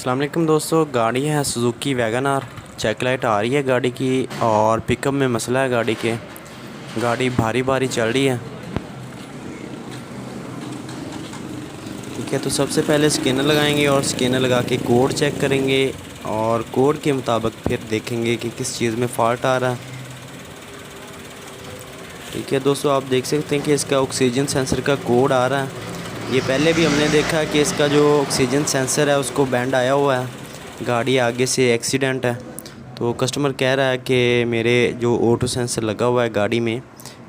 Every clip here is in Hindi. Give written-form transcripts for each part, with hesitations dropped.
अस्सलाम वालेकुम दोस्तों, गाड़ी है Suzuki Wagon R. Check light आ रही है गाड़ी की और पिकअप में मसला है गाड़ी के। गाड़ी भारी भारी चल रही है। ठीक है, तो सबसे पहले स्कैनर लगाएंगे और स्कैनर लगा के कोड चेक करेंगे और कोड के मुताबिक फिर देखेंगे कि किस चीज़ में फ़ॉल्ट आ रहा है। ठीक है दोस्तों, आप देख सकते हैं कि इसका ऑक्सीजन सेंसर का कोड आ रहा है। ये पहले भी हमने देखा कि इसका जो ऑक्सीजन सेंसर है उसको बैंड आया हुआ है, गाड़ी आगे से एक्सीडेंट है। तो कस्टमर कह रहा है कि मेरे जो ऑटो सेंसर लगा हुआ है गाड़ी में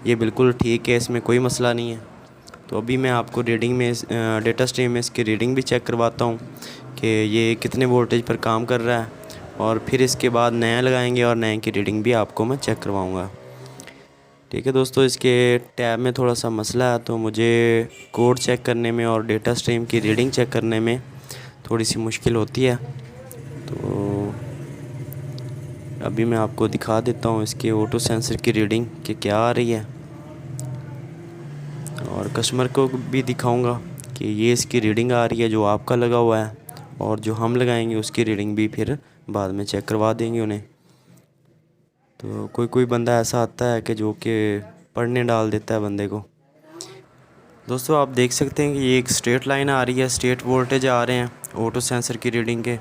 ये बिल्कुल ठीक है, इसमें कोई मसला नहीं है। तो अभी मैं आपको रीडिंग में डेटा स्ट्रीम में इसकी रीडिंग भी चेक करवाता हूँ कि ये कितने वोल्टेज पर काम कर रहा है, और फिर इसके बाद नया लगाएंगे और नए की रीडिंग भी आपको मैं चेक करवाऊँगा। ठीक है दोस्तों, इसके टैब में थोड़ा सा मसला है तो मुझे कोड चेक करने में और डेटा स्ट्रीम की रीडिंग चेक करने में थोड़ी सी मुश्किल होती है। तो अभी मैं आपको दिखा देता हूँ इसके ऑटो सेंसर की रीडिंग कि क्या आ रही है, और कस्टमर को भी दिखाऊंगा कि ये इसकी रीडिंग आ रही है जो आपका लगा हुआ है, और जो हम लगाएंगे उसकी रीडिंग भी फिर बाद में चेक करवा देंगे उन्हें। तो कोई बंदा ऐसा आता है कि जो कि पढ़ने डाल देता है बंदे को। दोस्तों आप देख सकते हैं कि ये एक स्ट्रेट लाइन आ रही है, स्ट्रेट वोल्टेज आ रहे हैं ऑटो सेंसर की रीडिंग के।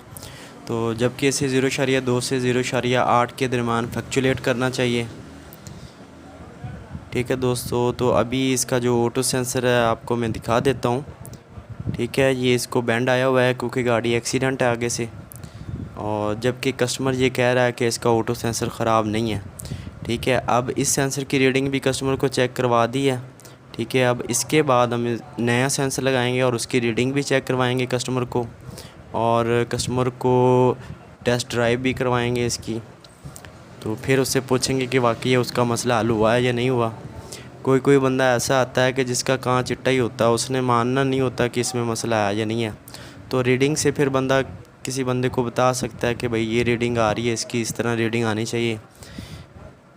तो जबकि इसे 0.2 से 0.8 के दरमियान फ्लक्चुएट करना चाहिए। ठीक है दोस्तों, तो अभी इसका जो ऑटो सेंसर है आपको मैं दिखा देता हूँ। ठीक है, ये इसको बैंड आया हुआ है क्योंकि गाड़ी एक्सीडेंट है आगे से, और जबकि कस्टमर ये कह रहा है कि इसका ऑटो सेंसर ख़राब नहीं है। ठीक है, अब इस सेंसर की रीडिंग भी कस्टमर को चेक करवा दी है। ठीक है, अब इसके बाद हम नया सेंसर लगाएंगे और उसकी रीडिंग भी चेक करवाएंगे कस्टमर को, और कस्टमर को टेस्ट ड्राइव भी करवाएंगे इसकी। तो फिर उससे पूछेंगे कि वाकई उसका मसला हल हुआ है या नहीं हुआ। कोई बंदा ऐसा आता है कि जिसका कान चिट्टा ही होता है, उसने मानना नहीं होता कि इसमें मसला है या नहीं है। तो रीडिंग से फिर बंदा किसी बंदे को बता सकता है कि भाई ये रीडिंग आ रही है, इसकी इस तरह रीडिंग आनी चाहिए।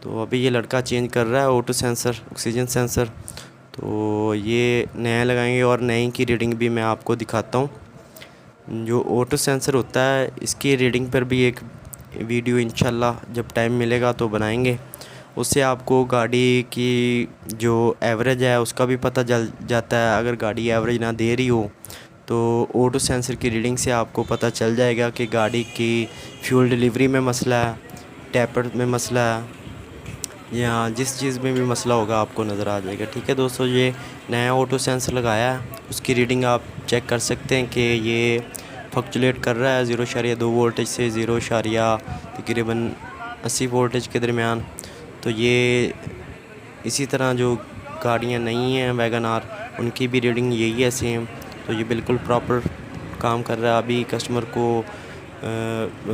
तो अभी ये लड़का चेंज कर रहा है ऑटो सेंसर, ऑक्सीजन सेंसर। तो ये नया लगाएंगे और नए की रीडिंग भी मैं आपको दिखाता हूँ। जो ऑटो सेंसर होता है इसकी रीडिंग पर भी एक वीडियो इंशाल्लाह जब टाइम मिलेगा तो बनाएंगे। उससे आपको गाड़ी की जो एवरेज है उसका भी पता चल जाता है। अगर गाड़ी एवरेज ना दे रही हो तो ऑटो सेंसर की रीडिंग से आपको पता चल जाएगा कि गाड़ी की फ्यूल डिलीवरी में मसला है, टैपर में मसला है, या जिस चीज़ में भी मसला होगा आपको नज़र आ जाएगा। ठीक है दोस्तों, ये नया ऑटो सेंसर लगाया है, उसकी रीडिंग आप चेक कर सकते हैं कि ये फ्लक्चुएट कर रहा है 0.2 वोल्टेज से तकरीबन 80 वोल्टेज के दरमियान। तो ये इसी तरह जो गाड़ियाँ नई हैं वैगन आर उनकी भी रीडिंग यही है सेम। तो ये बिल्कुल प्रॉपर काम कर रहा है। अभी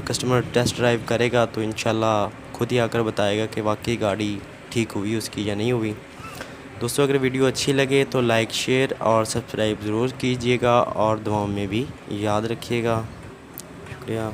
कस्टमर टेस्ट ड्राइव करेगा तो इंशाल्लाह खुद ही आकर बताएगा कि वाकई गाड़ी ठीक हुई उसकी या नहीं हुई। दोस्तों अगर वीडियो अच्छी लगे तो लाइक, शेयर और सब्सक्राइब ज़रूर कीजिएगा, और दुआओं में भी याद रखिएगा। शुक्रिया।